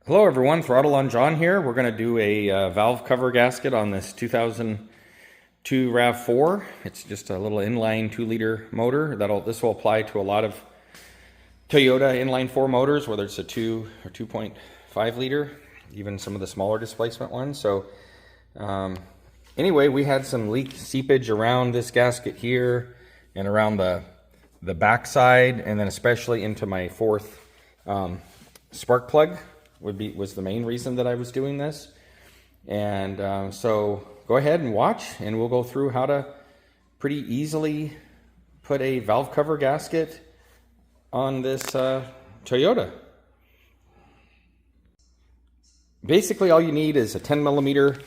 Hello everyone, Throttle-On John here. We're going to do a valve cover gasket on this 2002 RAV4. It's just a little inline 2-liter motor. This will apply to a lot of Toyota inline 4 motors, whether it's a 2 or 2.5 liter, even some of the smaller displacement ones. So anyway, we had some leak seepage around this gasket here and around the back side, and then especially into my fourth spark plug. Was the main reason that I was doing this. And so go ahead and watch, and we'll go through how to pretty easily put a valve cover gasket on this Toyota. Basically all you need is a 10 millimeter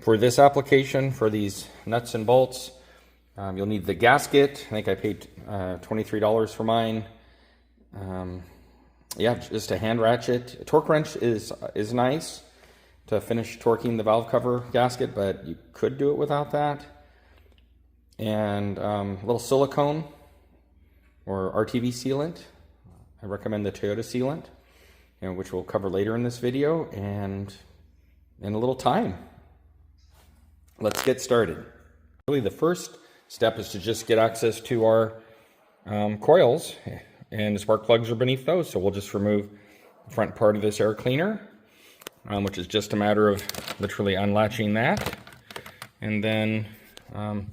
for this application, for these nuts and bolts. You'll need the gasket. I think I paid $23 for mine. Yeah, just a hand ratchet. A torque wrench is nice to finish torquing the valve cover gasket, but you could do it without that. And a little silicone or RTV sealant. I recommend the Toyota sealant, which we'll cover later in this video, and a little time. Let's get started. Really, the first step is to just get access to our coils. And the spark plugs are beneath those, so we'll just remove the front part of this air cleaner, which is just a matter of literally unlatching that, and then kind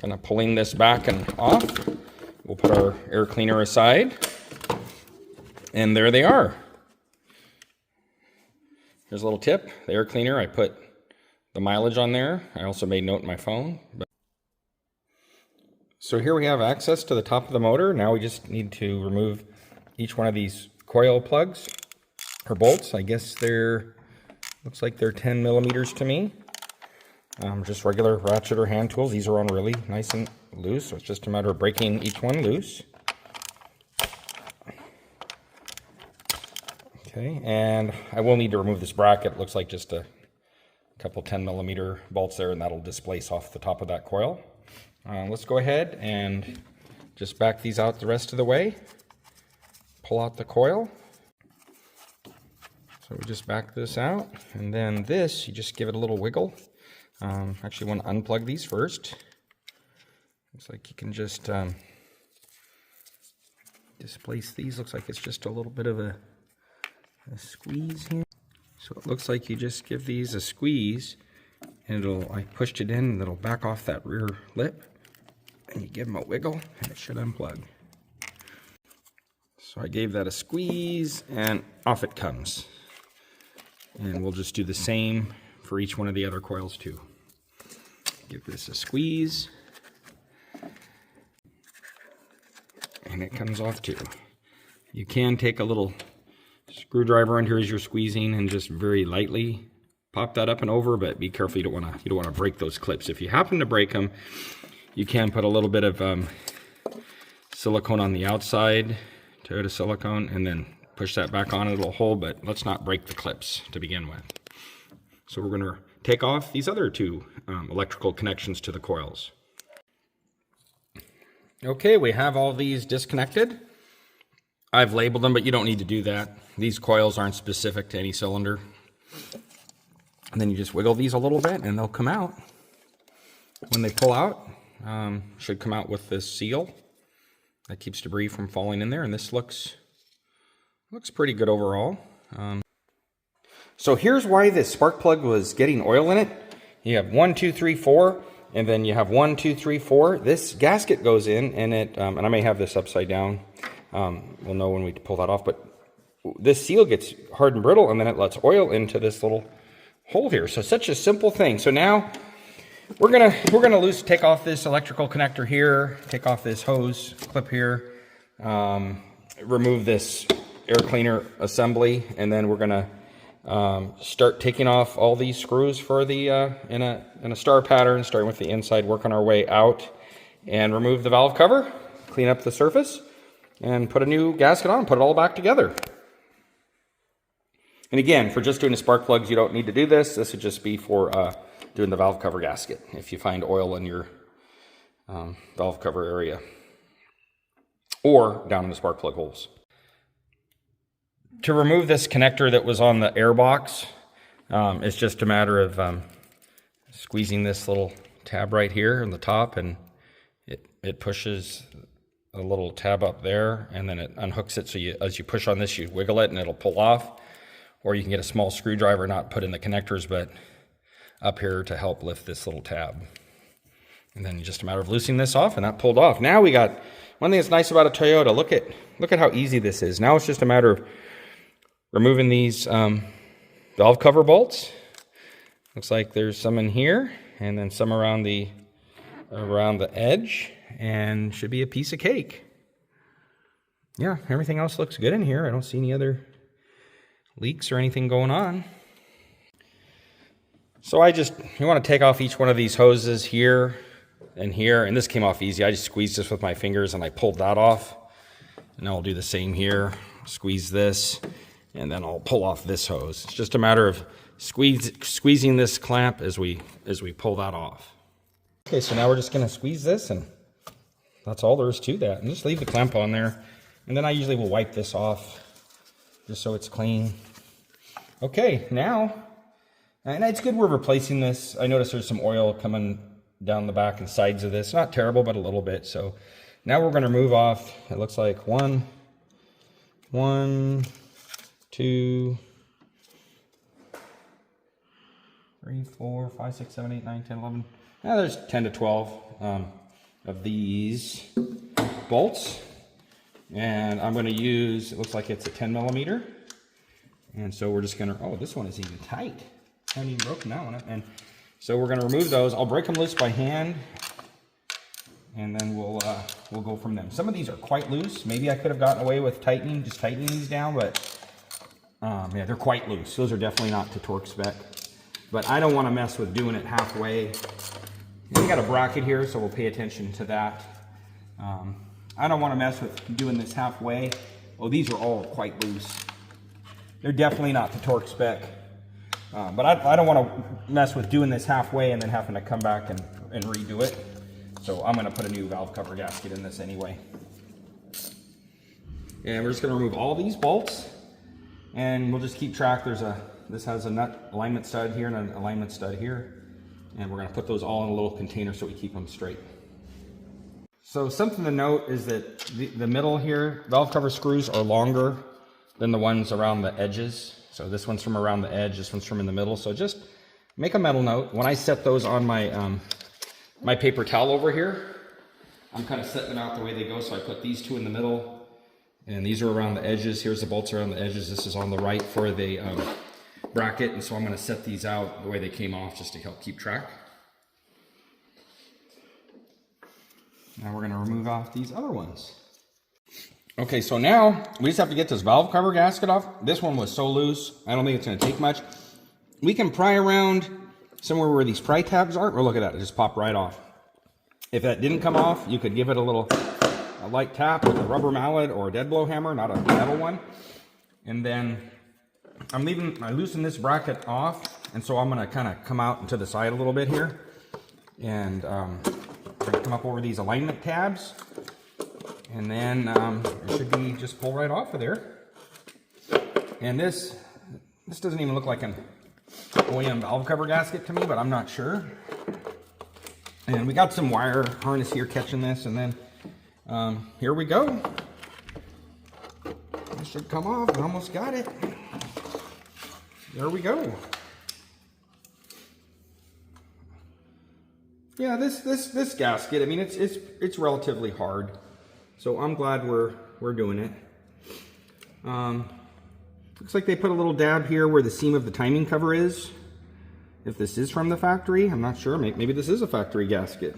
of pulling this back and off. We'll put our air cleaner aside, and there they are. Here's a little tip. The air cleaner, I put the mileage on there. I also made note in my phone. So here we have access to the top of the motor. Now we just need to remove each one of these coil plugs or bolts. I guess looks like they're 10 millimeters to me. Just regular ratchet or hand tools. These are on really nice and loose, so it's just a matter of breaking each one loose. Okay, and I will need to remove this bracket. It looks like just a couple 10 millimeter bolts there, and that'll displace off the top of that coil. Let's go ahead and just back these out the rest of the way. Pull out the coil. So we just back this out, and then this, you just give it a little wiggle. Actually, want to unplug these first. Looks like you can just displace these. Looks like it's just a little bit of a squeeze here. So it looks like you just give these a squeeze, and I pushed it in, and it'll back off that rear lip. And you give them a wiggle, and it should unplug. So I gave that a squeeze, and off it comes. And we'll just do the same for each one of the other coils too. Give this a squeeze, and it comes off too. You can take a little screwdriver in here as you're squeezing and just very lightly pop that up and over, but be careful. You don't want to break those clips. If you happen to break them, you can put a little bit of silicone on the outside, Toyota silicone, and then push that back on. It'll hold, but let's not break the clips to begin with. So we're going to take off these other two electrical connections to the coils. Okay, we have all these disconnected. I've labeled them, but you don't need to do that. These coils aren't specific to any cylinder. And then you just wiggle these a little bit, and they'll come out. When they pull out, should come out with this seal that keeps debris from falling in there, and this looks pretty good overall. So here's why this spark plug was getting oil in it. You have 1, 2, 3, 4, and then you have 1, 2, 3, 4. This gasket goes in, and and I may have this upside down. We'll know when we pull that off, but this seal gets hard and brittle, and then it lets oil into this little hole here. So such a simple thing. So now we're gonna take off this electrical connector here, take off this hose clip here, remove this air cleaner assembly, and then we're gonna start taking off all these screws for the in a star pattern, starting with the inside, working our way out, and remove the valve cover, clean up the surface, and put a new gasket on, put it all back together. And again, for just doing the spark plugs, you don't need to do this. This would just be for doing the valve cover gasket if you find oil in your valve cover area or down in the spark plug holes. To remove this connector that was on the air box, it's just a matter of squeezing this little tab right here on the top, and it pushes a little tab up there, and then it unhooks it. So as you push on this, you wiggle it and it'll pull off. Or you can get a small screwdriver, not put in the connectors, but up here to help lift this little tab. And then just a matter of loosening this off, and that pulled off. Now we got, one thing that's nice about a Toyota, look at how easy this is. Now it's just a matter of removing these valve cover bolts. Looks like there's some in here, and then some around the edge, and should be a piece of cake. Yeah, everything else looks good in here. I don't see any other leaks or anything going on. So you want to take off each one of these hoses here and here, and this came off easy. I just squeezed this with my fingers and I pulled that off. And I'll do the same here. Squeeze this, and then I'll pull off this hose. It's just a matter of squeezing this clamp as we pull that off. Okay, so now we're just going to squeeze this, and that's all there is to that. And just leave the clamp on there. And then I usually will wipe this off just so it's clean. Okay, now, and it's good we're replacing this. I noticed there's some oil coming down the back and sides of this. Not terrible, but a little bit. So now we're going to remove off, it looks like 1, 2, 3, 4, 5, 6, 7, 8, 9, 10, 11. Now there's 10 to 12 of these bolts. And I'm going to use, it looks like it's a 10 millimeter. And so we're just going to, oh, this one is even tight. I haven't even broken that one up. And so we're going to remove those. I'll break them loose by hand, and then we'll go from them. Some of these are quite loose. Maybe I could have gotten away with just tightening these down, but yeah, they're quite loose. Those are definitely not to torque spec. But I don't want to mess with doing it halfway. We got a bracket here, so we'll pay attention to that. I don't want to mess with doing this halfway. Oh, these are all quite loose. They're definitely not to torque spec. But I don't want to mess with doing this halfway and then having to come back and redo it. So I'm going to put a new valve cover gasket in this anyway. And we're just going to remove all these bolts, and we'll just keep track. This has a nut alignment stud here and an alignment stud here. And we're going to put those all in a little container so we keep them straight. So something to note is that the middle here, valve cover screws are longer than the ones around the edges. So this one's from around the edge, this one's from in the middle. So just make a mental note. When I set those on my my paper towel over here, I'm kind of setting them out the way they go. So I put these two in the middle, and these are around the edges. Here's the bolts around the edges. This is on the right for the bracket, and so I'm going to set these out the way they came off just to help keep track. Now we're going to remove off these other ones. Okay, so now we just have to get this valve cover gasket off. This one was so loose, I don't think it's going to take much. We can pry around somewhere where these pry tabs are. Oh, look at that, it just popped right off. If that didn't come off, you could give it a light tap with a rubber mallet or a dead blow hammer, not a metal one. And then I loosen this bracket off, and so I'm going to kind of come out into the side a little bit here. And I'm going to come up over these alignment tabs. And then it should be just pull right off of there. And this doesn't even look like an OEM valve cover gasket to me, but I'm not sure. And we got some wire harness here catching this, and then here we go. This should come off. We almost got it. There we go. Yeah, this gasket, I mean, it's relatively hard. So I'm glad we're doing it. Looks like they put a little dab here where the seam of the timing cover is. If this is from the factory, I'm not sure. Maybe this is a factory gasket.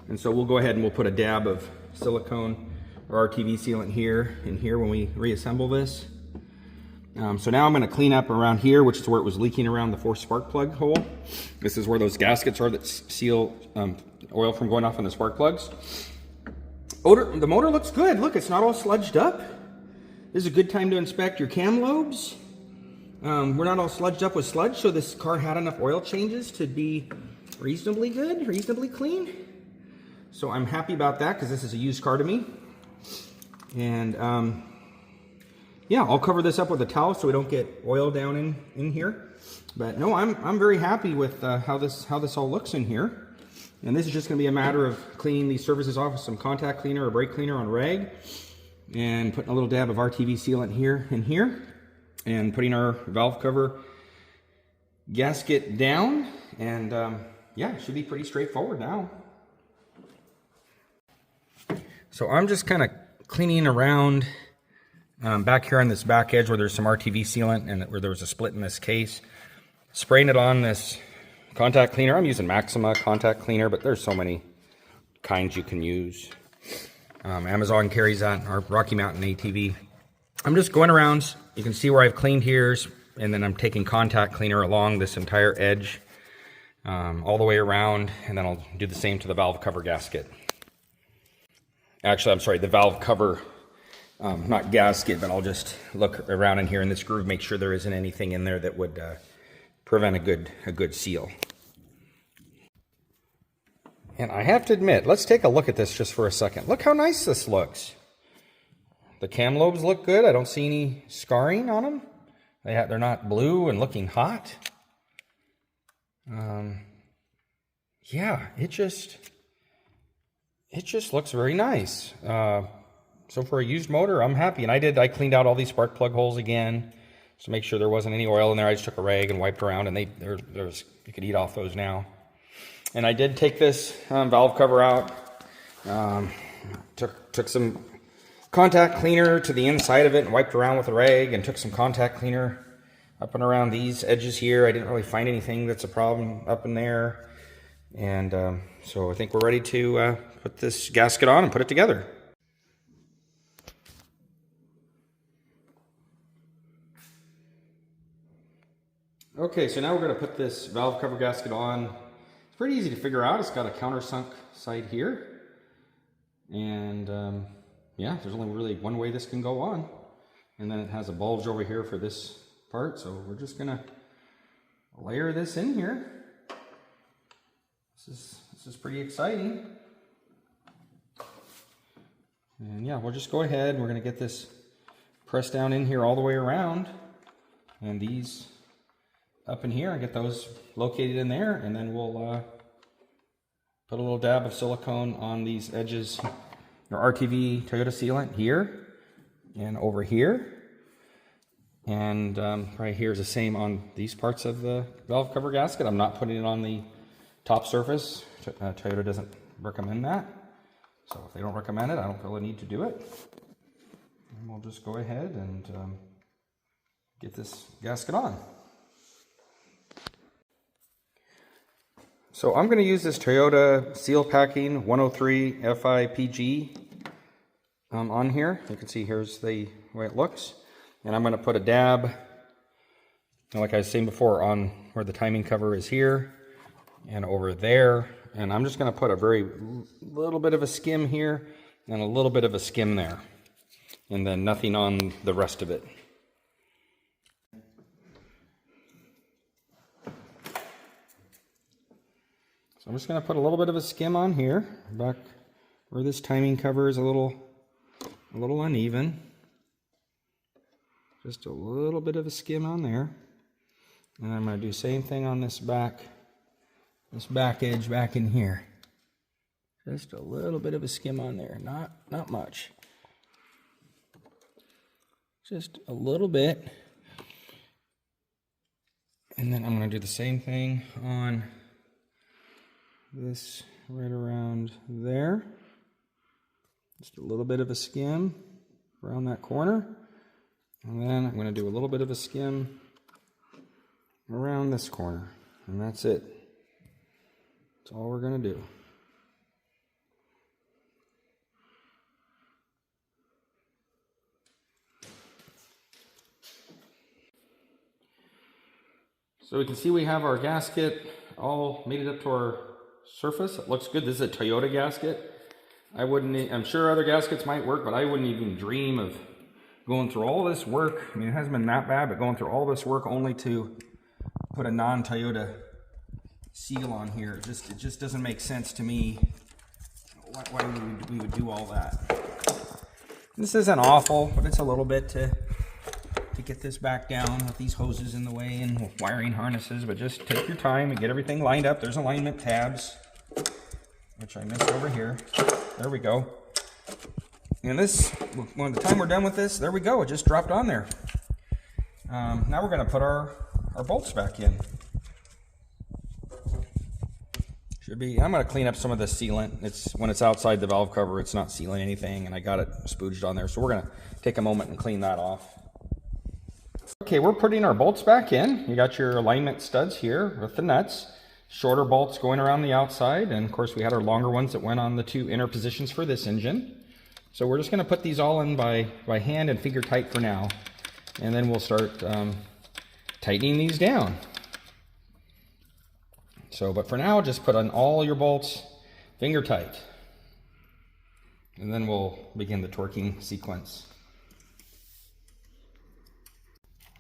And so we'll go ahead and we'll put a dab of silicone or RTV sealant here and here when we reassemble this. So now I'm going to clean up around here, which is where it was leaking around the forced spark plug hole. This is where those gaskets are that seal oil from going off on the spark plugs. The motor looks good. Look, it's not all sludged up. This is a good time to inspect your cam lobes. We're not all sludged up with sludge, so this car had enough oil changes to be reasonably good, reasonably clean. So I'm happy about that because this is a used car to me. And yeah, I'll cover this up with a towel so we don't get oil down in here. But no, I'm very happy with how this all looks in here. And this is just going to be a matter of cleaning these surfaces off with some contact cleaner or brake cleaner on rag, and putting a little dab of RTV sealant here and here, and putting our valve cover gasket down. And yeah, it should be pretty straightforward now. So I'm just kind of cleaning around back here on this back edge where there's some RTV sealant and where there was a split in this case. Spraying it on this contact cleaner. I'm using Maxima contact cleaner, but there's so many kinds you can use. Amazon carries that, or Rocky Mountain ATV. I'm just going around. You can see where I've cleaned here, and then I'm taking contact cleaner along this entire edge, all the way around, and then I'll do the same to the valve cover gasket. Actually, I'm sorry, the valve cover, not gasket, but I'll just look around in here in this groove, make sure there isn't anything in there that would prevent a good seal. And I have to admit, let's take a look at this just for a second. Look how nice this looks. The cam lobes look good. I don't see any scarring on them. They're not blue and looking hot. Yeah, it just looks very nice. So for a used motor, I'm happy. And I cleaned out all these spark plug holes again to make sure there wasn't any oil in there. I just took a rag and wiped around, and you could eat off those now. And I did take this valve cover out. Took some contact cleaner to the inside of it and wiped around with a rag, and took some contact cleaner up and around these edges here. I didn't really find anything that's a problem up in there. And so I think we're ready to put this gasket on and put it together. Okay, so now we're going to put this valve cover gasket on. It's pretty easy to figure out. It's got a countersunk side here. And yeah, there's only really one way this can go on. And then it has a bulge over here for this part. So we're just going to layer this in here. This is pretty exciting. And yeah, we'll just go ahead. We're going to get this pressed down in here all the way around. And these up in here, and get those located in there, and then we'll put a little dab of silicone on these edges, or RTV Toyota sealant here and over here, and right here is the same on these parts of the valve cover gasket. I'm not putting it on the top surface. Toyota doesn't recommend that, so if they don't recommend it, I don't feel the need to do it. And we'll just go ahead and get this gasket on. So I'm going to use this Toyota Seal Packing 103 FIPG on here. You can see here's the way it looks. And I'm going to put a dab, like I was saying before, on where the timing cover is here and over there. And I'm just going to put a very little bit of a skim here and a little bit of a skim there. And then nothing on the rest of it. I'm just going to put a little bit of a skim on here, back where this timing cover is a little uneven. Just a little bit of a skim on there. And I'm going to do the same thing on this back edge back in here. Just a little bit of a skim on there, not much. Just a little bit. And then I'm going to do the same thing on this right around there. Just a little bit of a skim around that corner. And then I'm going to do a little bit of a skim around this corner. And that's it. That's all we're going to do. So we can see we have our gasket all made it up to our surface. It looks good. This is a Toyota gasket. I'm sure other gaskets might work, but I wouldn't even dream of going through all this work. I mean, it hasn't been that bad, but going through all this work only to put a non-Toyota seal on here. It just doesn't make sense to me why we would do all that. This isn't awful, but it's a little bit to to get this back down with these hoses in the way and wiring harnesses, but just take your time and get everything lined up. There's alignment tabs, which I missed over here. There we go. And this, when the time we're done with this, there we go. It just dropped on there. Now we're going to put our bolts back in. I'm going to clean up some of the sealant. When it's outside the valve cover, it's not sealing anything, and I got it spooged on there. So we're going to take a moment and clean that off. Okay, we're putting our bolts back in. You got your alignment studs here with the nuts. Shorter bolts going around the outside, and of course we had our longer ones that went on the two inner positions for this engine. So we're just going to put these all in by hand and finger tight for now, and then we'll start tightening these down. So, but for now, just put on all your bolts finger tight, and then we'll begin the torquing sequence.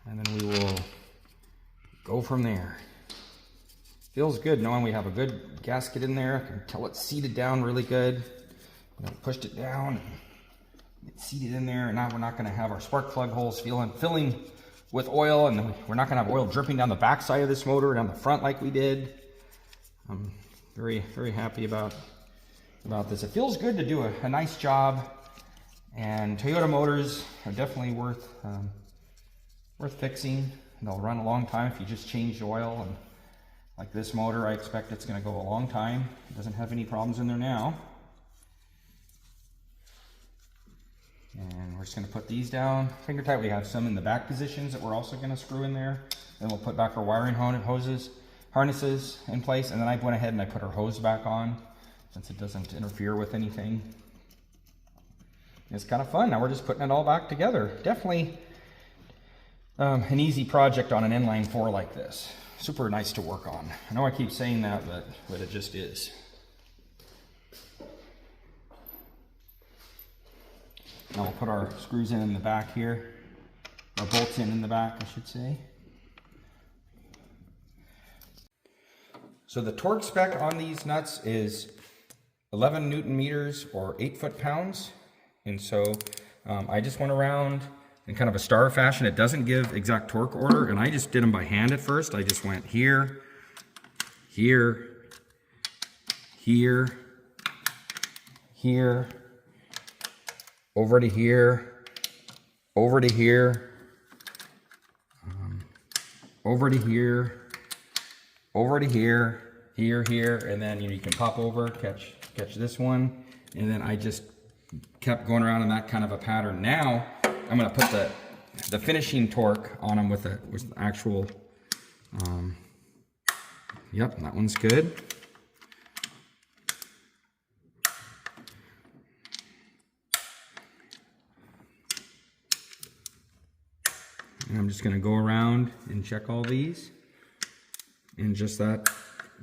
And then we will go from there. Feels good knowing we have a good gasket in there. I can tell it's seated down really good. Pushed it down, and it's seated in there, and now we're not going to have our spark plug holes filling with oil, and we're not going to have oil dripping down the back side of this motor, down the front like we did. I'm very, very happy about this. It feels good to do a nice job, and Toyota motors are definitely worth fixing. They'll run a long time if you just change the oil, and like this motor, I expect it's going to go a long time. It doesn't have any problems in there now. And we're just going to put these down finger tight. We have some in the back positions that we're also going to screw in there. Then we'll put back our wiring harnesses in place, and then I went ahead and I put our hose back on since it doesn't interfere with anything. It's kind of fun. Now we're just putting it all back together. Definitely an easy project on an inline 4 like this. Super nice to work on. I know I keep saying that, but it just is. Now we'll put our screws in the back here, or bolts in the back, I should say. So the torque spec on these nuts is 11 Newton meters or 8 foot-pounds. And so I just went around in kind of a star fashion. It doesn't give exact torque order, and I just did them by hand at first. I just went here, here, here, here, over to here, over to here, over to here, over to here, here, and then you can pop over, catch this one, and then I just kept going around in that kind of a pattern. Now I'm going to put the finishing torque on them with the actual. Yep, that one's good. And I'm just going to go around and check all these in just that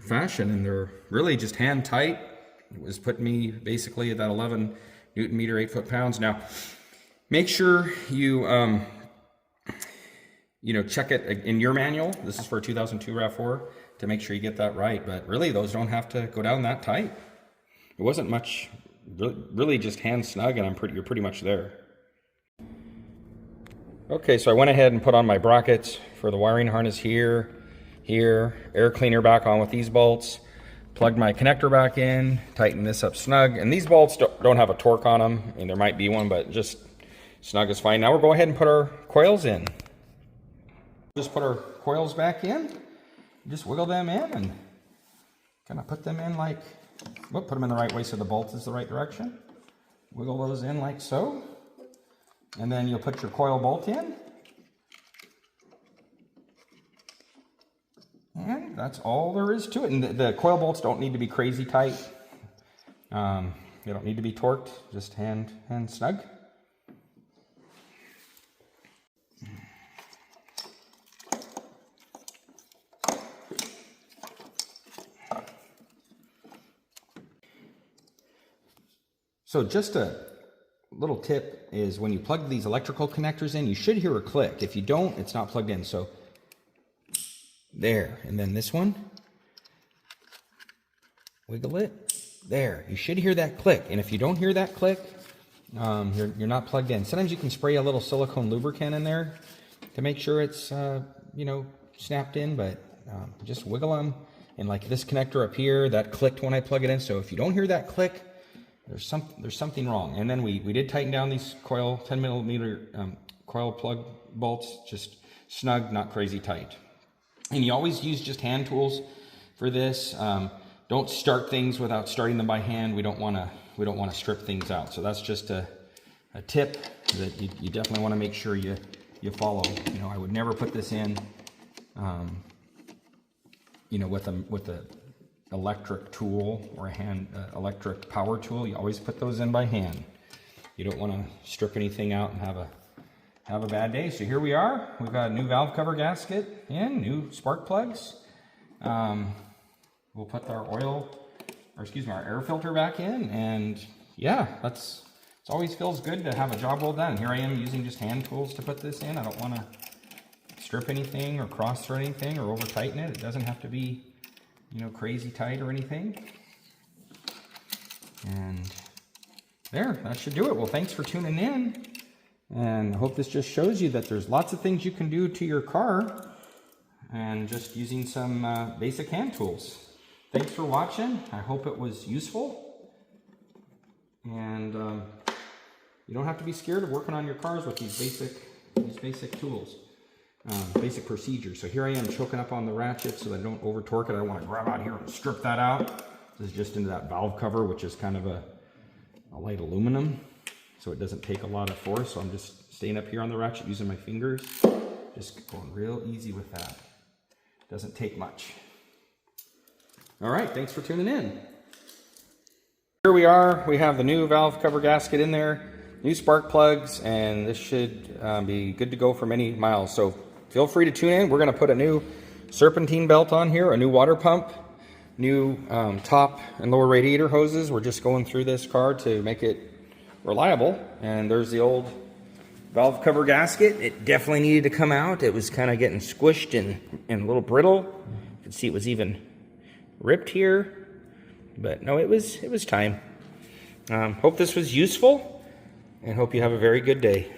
fashion, and they're really just hand tight. It was putting me basically at that 11 Newton meter, 8 foot-pounds. Now, make sure you check it in your manual. This is for a 2002 RAV4 to make sure you get that right. But really, those don't have to go down that tight. It wasn't much, really just hand snug, and you're pretty much there. Okay, so I went ahead and put on my brackets for the wiring harness here, air cleaner back on with these bolts, plugged my connector back in, tighten this up snug, and these bolts don't have a torque on them. I mean, there might be one, but just snug is fine. Now we'll go ahead and put our coils in. Just put our coils back in, just wiggle them in, and kind of put them in like, put them in the right way so the bolt is the right direction. Wiggle those in like so. And then you'll put your coil bolt in. And that's all there is to it. And the coil bolts don't need to be crazy tight. They don't need to be torqued, just hand snug. So just a little tip is when you plug these electrical connectors in, you should hear a click. If you don't, it's not plugged in. So there, and then this one, wiggle it, there. You should hear that click, and if you don't hear that click, you're not plugged in. Sometimes you can spray a little silicone lubricant in there to make sure it's, you know, snapped in, but just wiggle them. And like this connector up here, that clicked when I plug it in. So if you don't hear that click, there's something wrong. And then we did tighten down these coil 10mm coil plug bolts, just snug, not crazy tight. And you always use just hand tools for this. Don't start things without starting them by hand. We don't want to strip things out. So that's just a tip that you definitely want to make sure you follow. You know, I would never put this in, you know, with a electric tool or a hand electric power tool. You always put those in by hand. You don't want to strip anything out and have a bad day. So here we are. We've got a new valve cover gasket in, new spark plugs. We'll put our our air filter back in, and yeah, it always feels good to have a job well done. Here I am using just hand tools to put this in. I don't want to strip anything or cross thread anything or over tighten it. It doesn't have to be, you know, crazy tight or anything. And there, that should do it. Well, thanks for tuning in. And I hope this just shows you that there's lots of things you can do to your car and just using some basic hand tools. Thanks for watching. I hope it was useful. And you don't have to be scared of working on your cars with these basic tools, basic procedures. So here I am choking up on the ratchet so that I don't over torque it. I want to grab out here and strip that out. This is just into that valve cover, which is kind of a light aluminum, so it doesn't take a lot of force. So I'm just staying up here on the ratchet using my fingers, just going real easy with that. Doesn't take much. All right, thanks for tuning in. Here we are. We have the new valve cover gasket in there, new spark plugs, and this should be good to go for many miles. So feel free to tune in. We're going to put a new serpentine belt on here, a new water pump, new top and lower radiator hoses. We're just going through this car to make it reliable. And there's the old valve cover gasket. It definitely needed to come out. It was kind of getting squished and a little brittle. You can see it was even ripped here, but no, it was time. Hope this was useful, and hope you have a very good day.